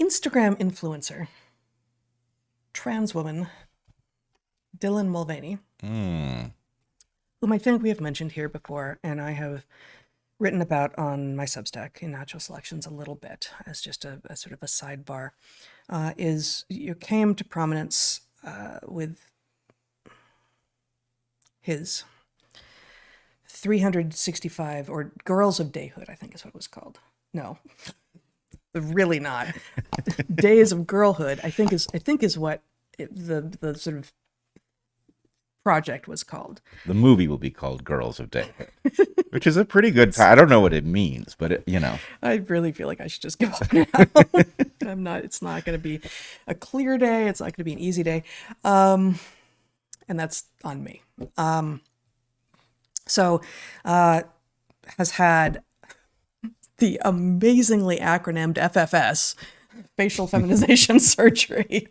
Instagram influencer, trans woman, Dylan Mulvaney, whom I think we have mentioned here before, and I have written about on my Substack in Natural Selections a little bit as just a sort of a sidebar, came to prominence with his 365, or Girls of Dayhood, I think is what it was called. No, really not. Days of Girlhood, I think is what the sort of project was called. The movie will be called Girls of Dayhood, which is a pretty good. I don't know what it means, but I really feel like I should just give up now. It's not going to be a clear day. It's not going to be an easy day, and that's on me. Has had the amazingly acronymed FFS, facial feminization surgery,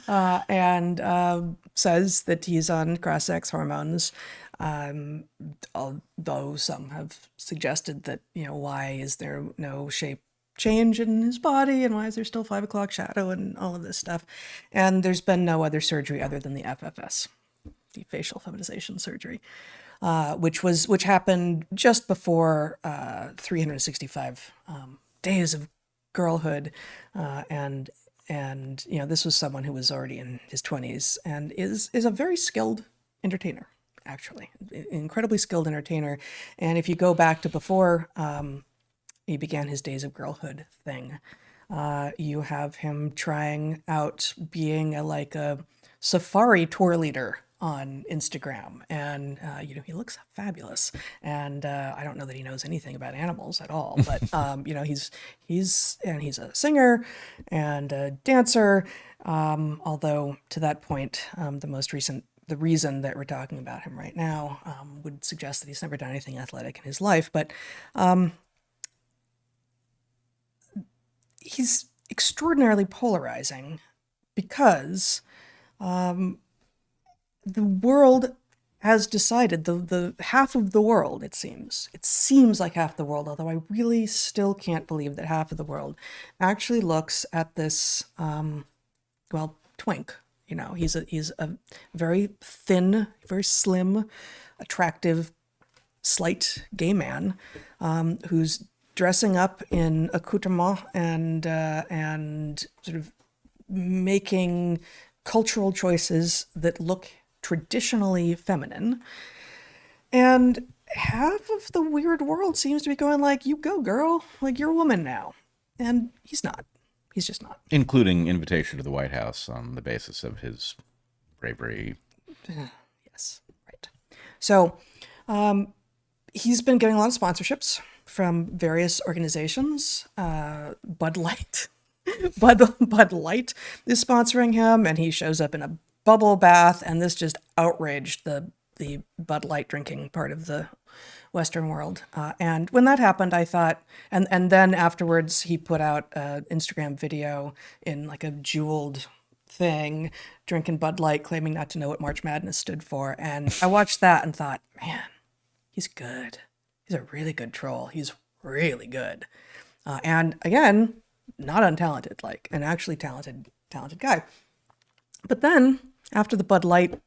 and says that he's on cross-sex hormones, although some have suggested that, why is there no shape change in his body, and why is there still 5 o'clock shadow and all of this stuff. And there's been no other surgery other than the FFS, the facial feminization surgery, which happened just before 365 days of girlhood, and this was someone who was already in his 20s and is a very skilled entertainer, actually, incredibly skilled entertainer. And if you go back to before he began his Days of Girlhood thing, you have him trying out being a safari tour leader on Instagram, and he looks fabulous, and I don't know that he knows anything about animals at all, but he's a singer and a dancer, although to that point, the reason that we're talking about him right now would suggest that he's never done anything athletic in his life, but he's extraordinarily polarizing because the world has decided, the half of the world, it seems like half the world, although I really still can't believe that half of the world actually looks at this, twink. He's a very thin, very slim, attractive, slight gay man who's dressing up in accoutrement and sort of making cultural choices that look traditionally feminine, and half of the weird world seems to be going you go girl, you're a woman now, and he's not. He's just not. Including invitation to the White House on the basis of his bravery. Yes, right. So he's been getting a lot of sponsorships from various organizations. Bud Light is sponsoring him, and he shows up in a bubble bath, and this just outraged the Bud Light drinking part of the Western world. And when that happened, I thought, and then afterwards he put out an Instagram video in a jeweled thing, drinking Bud Light, claiming not to know what March Madness stood for. And I watched that and thought, man, he's good. He's a really good troll. He's really good. And again, not untalented, an actually talented guy. But then, after the Bud Light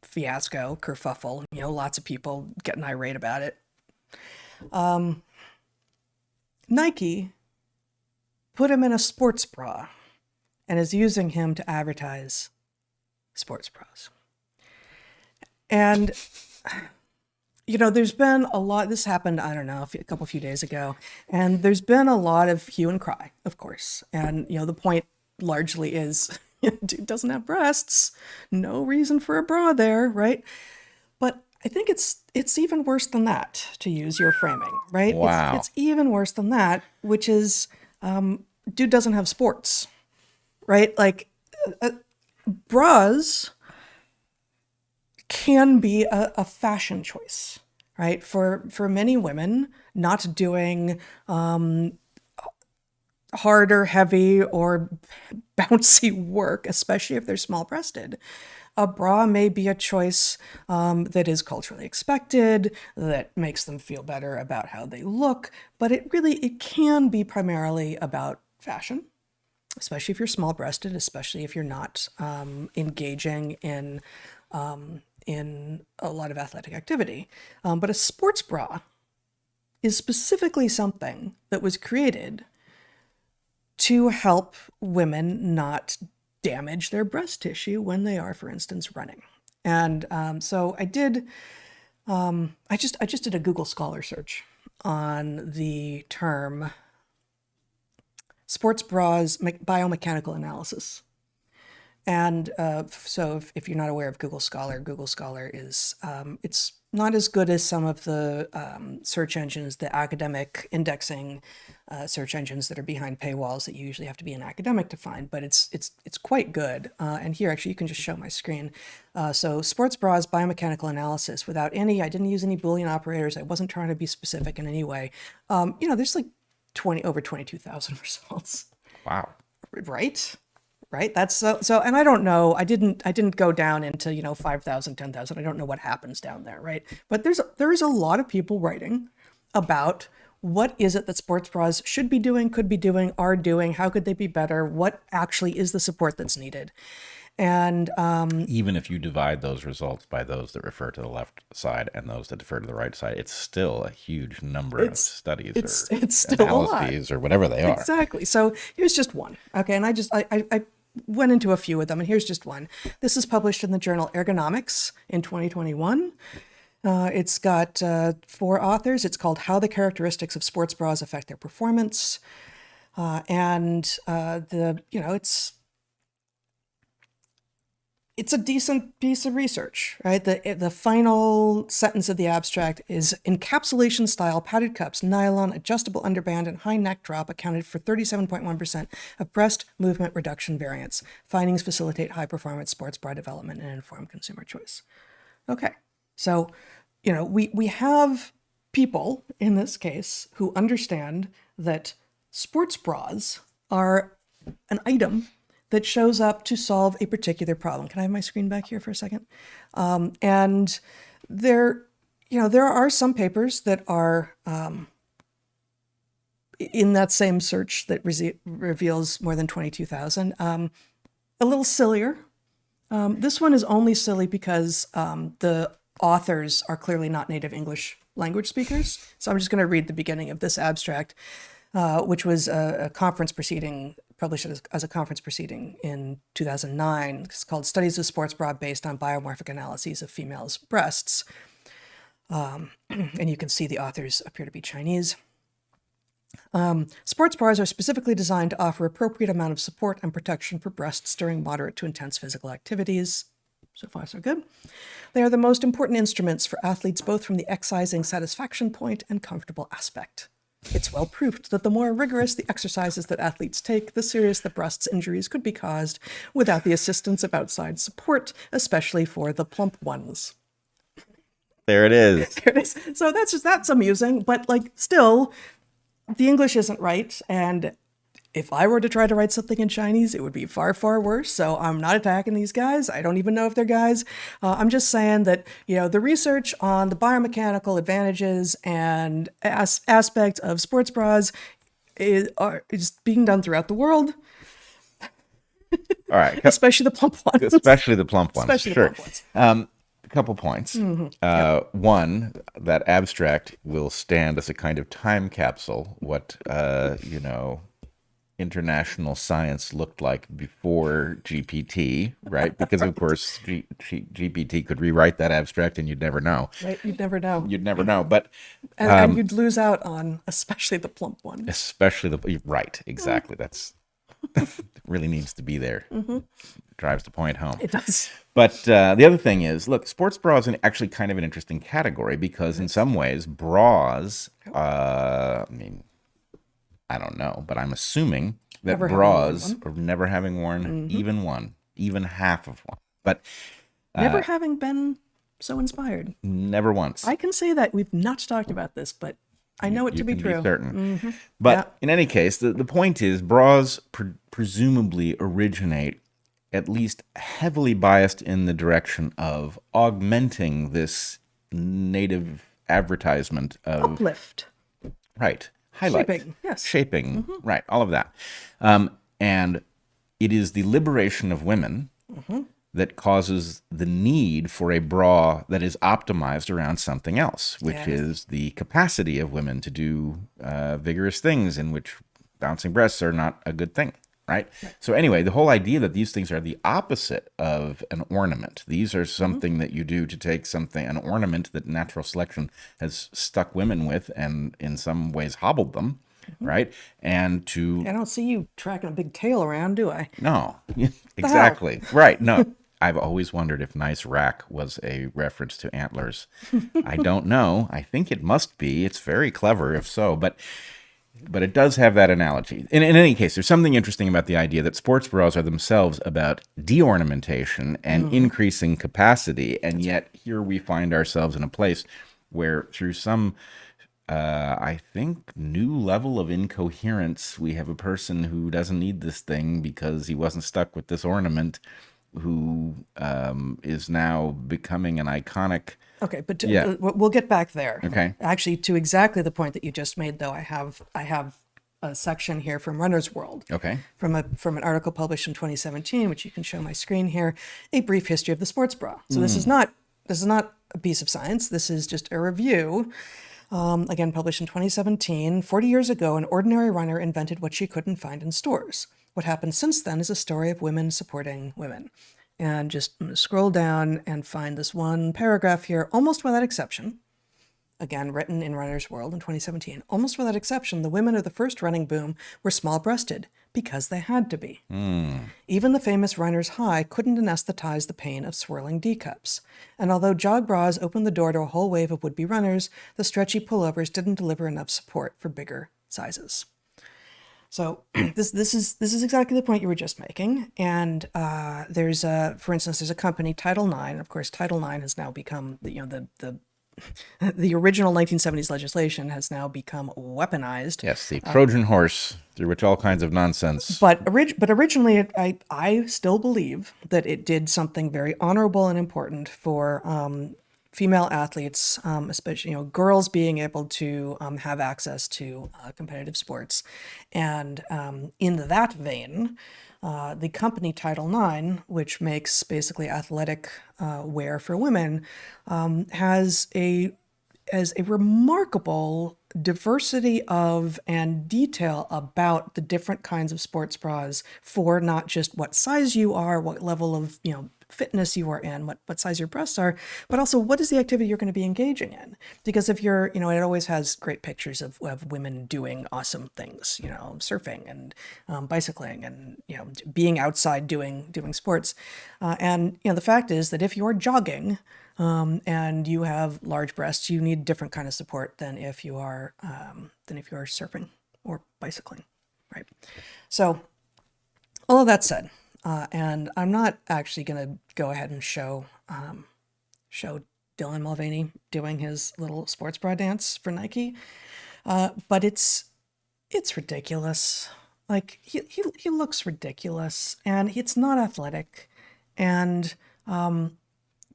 fiasco, kerfuffle, lots of people getting irate about it, Nike put him in a sports bra and is using him to advertise sports bras. And, there's been a lot, this happened, I don't know, a few days ago, and there's been a lot of hue and cry, of course. And, the point largely is, dude doesn't have breasts, no reason for a bra there, right? But I think it's even worse than that, to use your framing, right? Wow. It's even worse than that, which is, dude doesn't have sports, right? Bras can be a fashion choice, right? For many women, not doing hard or heavy or bouncy work, especially if they're small-breasted, a bra may be a choice that is culturally expected, that makes them feel better about how they look, but it can be primarily about fashion. especially if you're small-breasted, especially if you're not engaging in a lot of athletic activity. But a sports bra is specifically something that was created to help women not damage their breast tissue when they are, for instance, running. And so I did. I just did a Google Scholar search on the term sports bras biomechanical analysis. And so if you're not aware of Google Scholar is, it's not as good as some of the search engines, the academic indexing search engines that are behind paywalls that you usually have to be an academic to find, but it's quite good. And here, actually, you can just show my screen. So sports bras biomechanical analysis without any, I didn't use any Boolean operators. I wasn't trying to be specific in any way. There's like over 22,000 results. Wow. Right. That's so, and I don't know, I didn't go down into, 5,000, 10,000. I don't know what happens down there. Right. But there is a lot of people writing about what is it that sports bras should be doing, could be doing, are doing, how could they be better? What actually is the support that's needed? And even if you divide those results by those that refer to the left side and those that refer to the right side, it's still a huge number of studies it's still analyses or whatever they are. Exactly. So here's just one. Okay. And I went into a few of them, and here's just one. This is published in the journal Ergonomics in 2021. It's got 4 authors. It's called How the Characteristics of Sports Bras Affect Their Performance. It's a decent piece of research, right? The final sentence of the abstract is encapsulation style padded cups, nylon, adjustable underband, and high neck drop accounted for 37.1% of breast movement reduction variance. Findings facilitate high performance sports bra development and informed consumer choice. Okay, so, we have people in this case who understand that sports bras are an item that shows up to solve a particular problem. Can I have my screen back here for a second? And there are some papers that are in that same search that reveals more than 22,000. A little sillier. This one is only silly because the authors are clearly not native English language speakers. So I'm just going to read the beginning of this abstract, which was a conference proceeding, published as a conference proceeding in 2009. It's called Studies of Sports Bra Based on Biomorphic Analyses of Females' Breasts. And you can see the authors appear to be Chinese. Sports bras are specifically designed to offer appropriate amount of support and protection for breasts during moderate to intense physical activities. So far, so good. They are the most important instruments for athletes, both from the excising satisfaction point and comfortable aspect. It's well proved that the more rigorous the exercises that athletes take, the serious the breast's injuries could be caused without the assistance of outside support, especially for the plump ones. There it is. There it is. So that's amusing, but still, the English isn't right, and if I were to try to write something in Chinese, it would be far, far worse. So I'm not attacking these guys. I don't even know if they're guys. I'm just saying that, the research on the biomechanical advantages and aspects of sports bras is being done throughout the world. All right. Especially the plump ones. Especially the plump ones. Especially sure. the plump ones. A couple points. Mm-hmm. One, that abstract will stand as a kind of time capsule. What, international science looked like before GPT, right? Because of course GPT could rewrite that abstract, and you'd never know. Right, you'd never know. You'd never know, but and you'd lose out on especially the plump one. Especially right, exactly. That's really needs to be there. Mm-hmm. Drives the point home. It does. But the other thing is, look, sports bras are actually kind of an interesting category because in some ways, bras. I don't know, but I'm assuming that bras are never having worn even half of one. But never having been so inspired. Never once. I can say that. We've not talked about this, but I know it to be true. Be certain. Mm-hmm. But in any case, the point is bras presumably originate at least heavily biased in the direction of augmenting this native advertisement of uplift. Right. Highlight. Shaping, yes. Shaping, right, all of that. And it is the liberation of women that causes the need for a bra that is optimized around something else, which is the capacity of women to do vigorous things in which bouncing breasts are not a good thing, right? So anyway, the whole idea that these things are the opposite of an ornament. These are something that you do to take something, an ornament that natural selection has stuck women with and in some ways hobbled them, right? And to... I don't see you tracking a big tail around, do I? No, exactly. Right. No, I've always wondered if nice rack was a reference to antlers. I don't know. I think it must be. It's very clever if so, but it does have that analogy. In any case, there's something interesting about the idea that sports bras are themselves about de-ornamentation and increasing capacity, and yet here we find ourselves in a place where through some... I think new level of incoherence. We have a person who doesn't need this thing because he wasn't stuck with this ornament, who is now becoming an iconic. Okay, but we'll get back there. Okay. Actually, to exactly the point that you just made, though, I have a section here from Runner's World. Okay. From an article published in 2017, which you can show my screen here, a brief history of the sports bra. So this is not a piece of science. This is just a review. Again, published in 2017, 40 years ago, an ordinary runner invented what she couldn't find in stores. What happened since then is a story of women supporting women. And just scroll down and find this one paragraph here, almost without exception. Again, written in Runner's World in 2017. Almost without exception, the women of the first running boom were small-breasted because they had to be. Even the famous runner's high couldn't anesthetize the pain of swirling D-cups. And although jog bras opened the door to a whole wave of would-be runners, the stretchy pullovers didn't deliver enough support for bigger sizes. So this is exactly the point you were just making. And there's for instance, there's a company, Title IX. Of course, Title IX has now become the original 1970s legislation has now become weaponized. Yes, the Trojan horse through which all kinds of nonsense. But originally, I still believe that it did something very honorable and important for female athletes, especially girls being able to have access to competitive sports. And in that vein, the company Title IX, which makes basically athletic wear for women, has a remarkable diversity of and detail about the different kinds of sports bras for not just what size you are, what level of fitness you are in, what size your breasts are, but also what is the activity you're going to be engaging in. Because if you're, it always has great pictures of women doing awesome things, surfing and bicycling and, being outside doing sports. And the fact is that if you're jogging and you have large breasts, you need different kind of support than if you are surfing or bicycling, right? So all of that said, and I'm not actually going to go ahead and show Dylan Mulvaney doing his little sports bra dance for Nike, but it's ridiculous. Like he looks ridiculous, and it's not athletic. And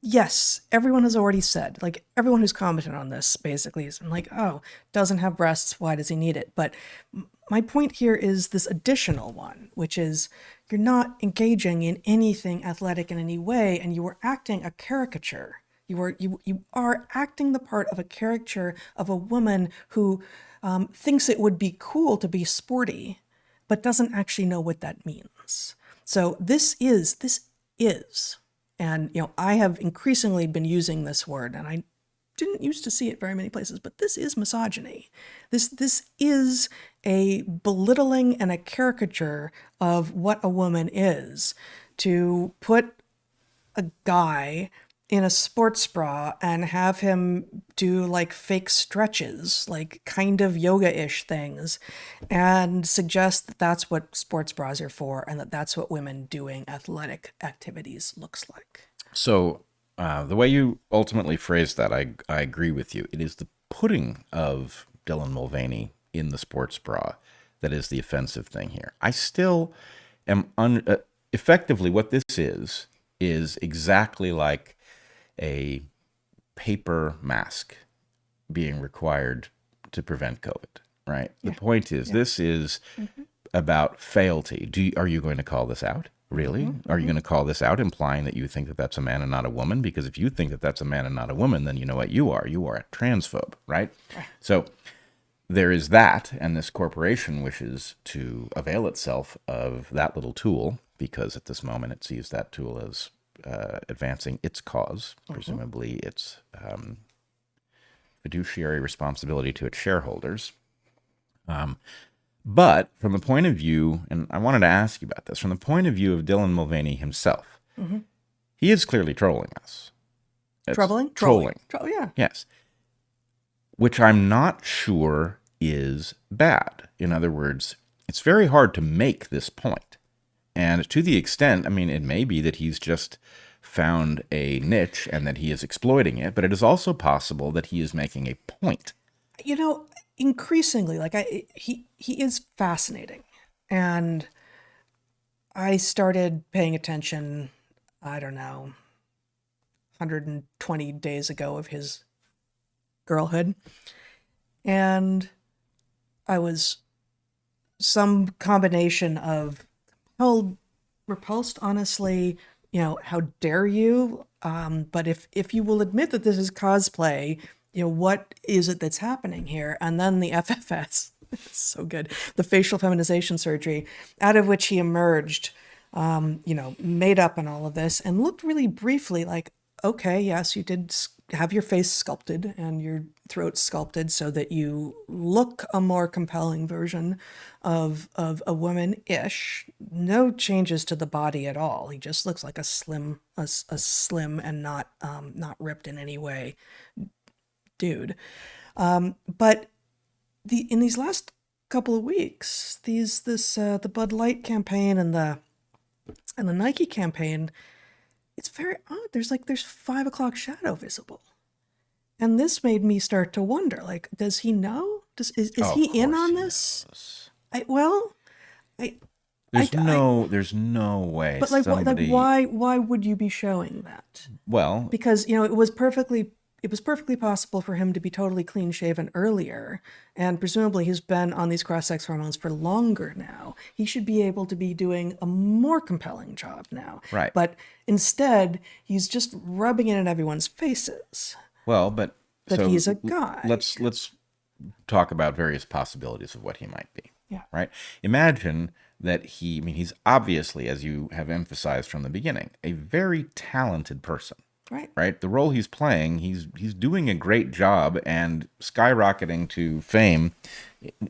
yes, everyone has already said, like everyone who's commented on this basically is like, oh, doesn't have breasts, why does he need it? But my point here is this additional one, which is you're not engaging in anything athletic in any way, and you are acting a caricature. You are acting the part of a caricature of a woman who thinks it would be cool to be sporty, but doesn't actually know what that means. So this is, and I have increasingly been using this word, and I didn't used to see it very many places, but this is misogyny. This is a belittling and a caricature of what a woman is. To put a guy in a sports bra and have him do like fake stretches, like kind of yoga-ish things, and suggest that that's what sports bras are for and that that's what women doing athletic activities looks like. So the way you ultimately phrased that, I agree with you. It is the putting of Dylan Mulvaney in the sports bra that is the offensive thing here. I still am effectively what this is exactly like a paper mask being required to prevent COVID, right? Yeah. The point is, this is about fealty. Are you going to call this out? Really? Are you going to call this out, implying that you think that that's a man and not a woman? Because if you think that that's a man and not a woman, then you know what you are. You are a transphobe, right? So there is that, and this corporation wishes to avail itself of that little tool because at this moment it sees that tool as advancing its cause, presumably its fiduciary responsibility to its shareholders. But from the point of view, and I wanted to ask you about this, from the point of view of Dylan Mulvaney himself, he is clearly trolling us. Trolling. Yeah. Yes. Which I'm not sure is bad. In other words, it's very hard to make this point. And to the extent, I mean, it may be that he's just found a niche and that he is exploiting it, but it is also possible that he is making a point. You know, increasingly, like he is fascinating. And I started paying attention, I don't know, 120 days ago of his girlhood. And I was some combination of repulsed, honestly, you know, how dare you? But if you will admit that this is cosplay, you know, what is it that's happening here? And then the FFS, it's so good, the facial feminization surgery, out of which he emerged, you know, made up in all of this and looked really briefly like, okay, yes, you did have your face sculpted and your throat sculpted so that you look a more compelling version of a woman-ish. No changes to the body at all. He just looks like a slim and not ripped in any way dude. But in these last couple of weeks, the Bud Light campaign and the Nike campaign, it's very odd. There's 5 o'clock shadow visible. And this made me start to wonder, like, does he know? Is he in on this? There's no way. But why would you be showing that? Well, because, you know, it was perfectly possible for him to be totally clean shaven earlier, and presumably he's been on these cross-sex hormones for longer now. He should be able to be doing a more compelling job now. Right. But instead, he's just rubbing it in everyone's faces. Well, but so he's a guy. Let's talk about various possibilities of what he might be. Yeah. Right. Imagine that he's obviously, as you have emphasized from the beginning, a very talented person. Right. The role he's playing, he's doing a great job and skyrocketing to fame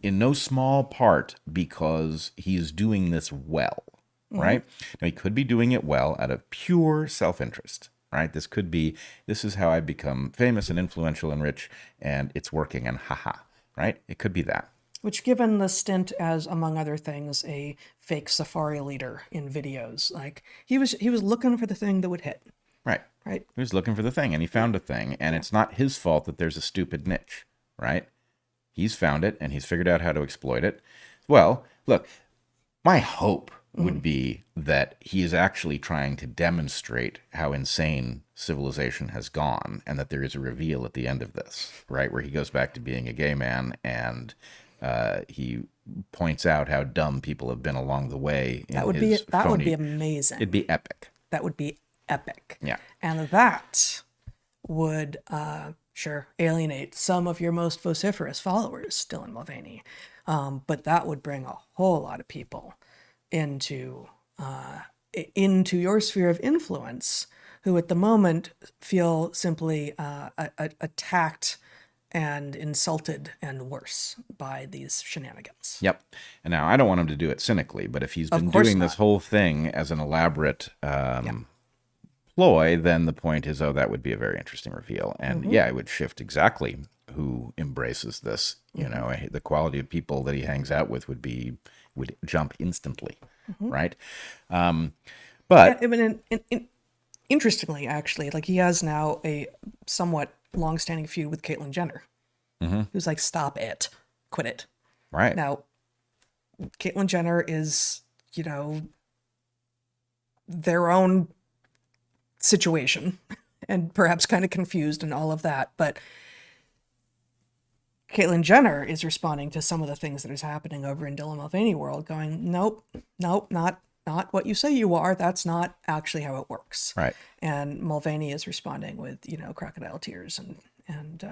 in no small part because he's doing this well. Right. Now, he could be doing it well out of pure self-interest. Right. This is how I become famous and influential and rich, and it's working, and haha. Right. It could be that. Which, given the stint as, among other things, a fake safari leader in videos, like he was looking for the thing that would hit. Right. He was looking for the thing, and he found a thing, and it's not his fault that there's a stupid niche, right? He's found it, and he's figured out how to exploit it. Well, look, my hope would be that he is actually trying to demonstrate how insane civilization has gone, and that there is a reveal at the end of this, right? Where he goes back to being a gay man, and he points out how dumb people have been along the way. That would be amazing. It'd be epic. That would be epic. Yeah. And that would alienate some of your most vociferous followers, Dylan Mulvaney. But that would bring a whole lot of people into your sphere of influence who at the moment feel simply attacked and insulted and worse by these shenanigans. Yep. And now I don't want him to do it cynically, but if he's been doing this whole thing as an elaborate ploy, then the point is, that would be a very interesting reveal. And it would shift exactly who embraces this. You know, the quality of people that he hangs out with would jump instantly, right? But interestingly, actually, like he has now a somewhat long-standing feud with Caitlyn Jenner, who's like, stop it, quit it. Right. Now, Caitlyn Jenner is, you know, their own situation and perhaps kind of confused and all of that, but Caitlyn Jenner is responding to some of the things that is happening over in Dylan Mulvaney world, going, nope, not what you say you are. That's not actually how it works. Right. And Mulvaney is responding with, crocodile tears and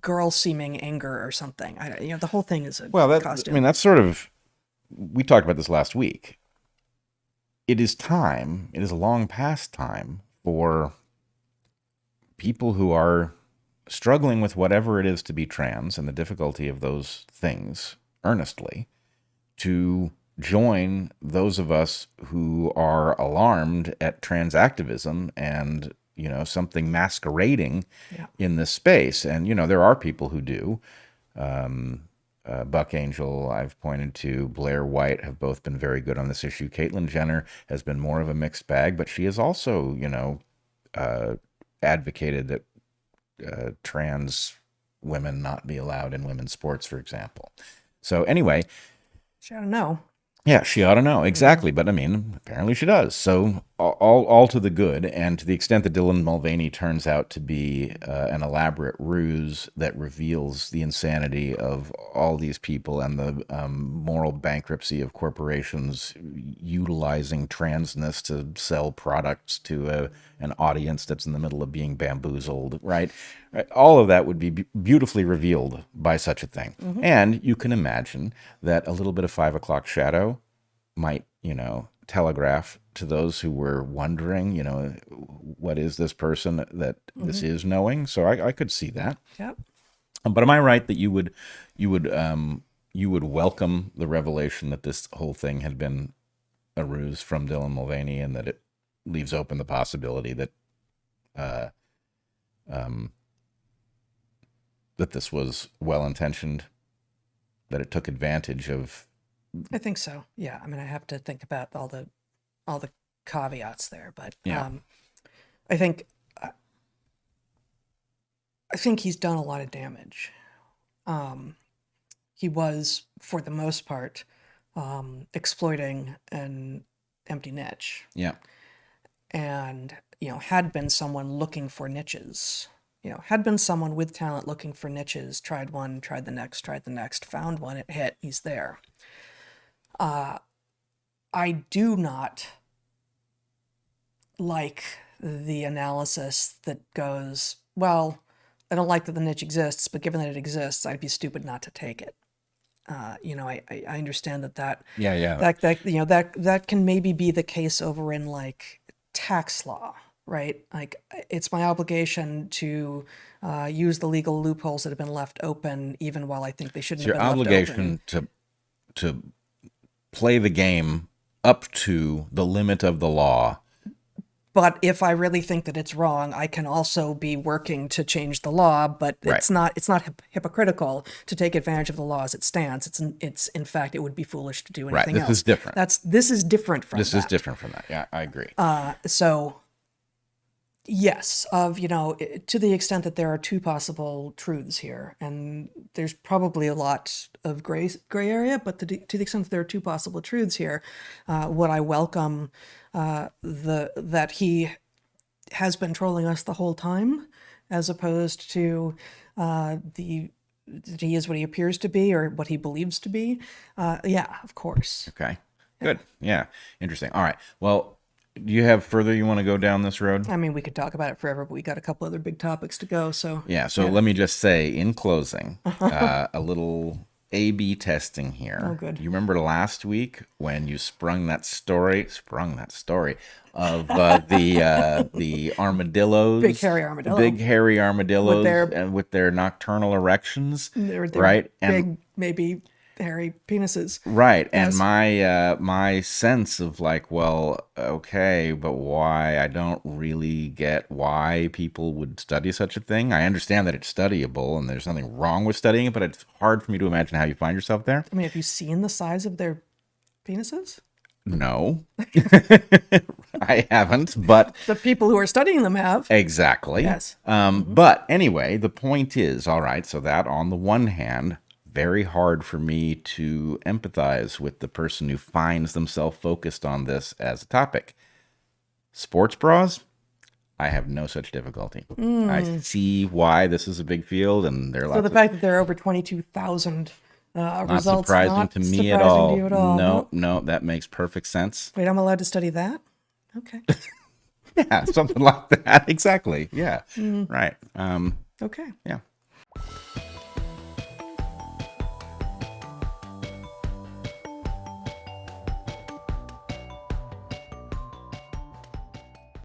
girl seeming anger or something. The whole thing is a costume. I mean, that's sort of, we talked about this last week. It is long past time for people who are struggling with whatever it is to be trans and the difficulty of those things earnestly to join those of us who are alarmed at trans activism and, something masquerading in this space. And, there are people who do. Buck Angel, I've pointed to, Blair White have both been very good on this issue. Caitlyn Jenner has been more of a mixed bag, but she has also, advocated that trans women not be allowed in women's sports, for example. So anyway, she ought to know. Yeah, she ought to know. Exactly. But I mean, apparently she does. So all to the good. And to the extent that Dylan Mulvaney turns out to be an elaborate ruse that reveals the insanity of all these people and the moral bankruptcy of corporations utilizing transness to sell products to an audience that's in the middle of being bamboozled, right? All of that would be beautifully revealed by such a thing. Mm-hmm. And you can imagine that a little bit of 5 o'clock shadow might, telegraph to those who were wondering, what is this person that this is knowing? So I could see that. Yep. But am I right that you would welcome the revelation that this whole thing had been a ruse from Dylan Mulvaney, and that it leaves open the possibility that that this was well-intentioned, that it took advantage of? I think so. Yeah. I mean, I have to think about all the caveats there, but I think he's done a lot of damage. He was, for the most part, exploiting an empty niche. Yeah. And, had been someone looking for niches. Had been someone with talent looking for niches, tried one, tried the next, found one, it hit, he's there. I do not like the analysis that goes, well, I don't like that the niche exists, but given that it exists, I'd be stupid not to take it. I understand that. That can maybe be the case over in like tax law, right? Like, it's my obligation to use the legal loopholes that have been left open, even while I think they shouldn't have been left open. It's your obligation to play the game up to the limit of the law. But if I really think that it's wrong, I can also be working to change the law. But it's not hypocritical to take advantage of the law as it stands. It's in fact, it would be foolish to do anything else. This is different. This is different from that. This is different from that. Yeah, I agree. So yes, to the extent that there are two possible truths here, and there's probably a lot of gray area, but to the extent that there are two possible truths here, would I welcome that he has been trolling us the whole time, as opposed to he is what he appears to be or what he believes to be? Yeah, of course. Okay, good. Yeah, interesting. All right. Well, do you have further you want to go down this road? I mean, we could talk about it forever, but we got a couple other big topics to go. So let me just say in closing, a little A/B testing here. Oh, good. You remember last week when you sprung that story of the armadillos, big hairy armadillos, with their nocturnal erections, right? Big, maybe hairy penises, right? Yes. And my sense of like, well, okay, but why? I don't really get why people would study such a thing. I understand that it's studyable and there's nothing wrong with studying it, but it's hard for me to imagine how you find yourself there. I mean, have you seen the size of their penises? No, I haven't, but the people who are studying them have. Exactly. Yes. But anyway, the point is, all right, so that on the one hand, very hard for me to empathize with the person who finds themselves focused on this as a topic. Sports bras, I have no such difficulty. I see why this is a big field, and there are So lots the of fact that there are over 22,000 not results surprising not to me surprising at all. to you at all. No, no, that makes perfect sense. Wait, I'm allowed to study that? Okay. Yeah, something like that. Exactly. Yeah. Right. Okay. Yeah.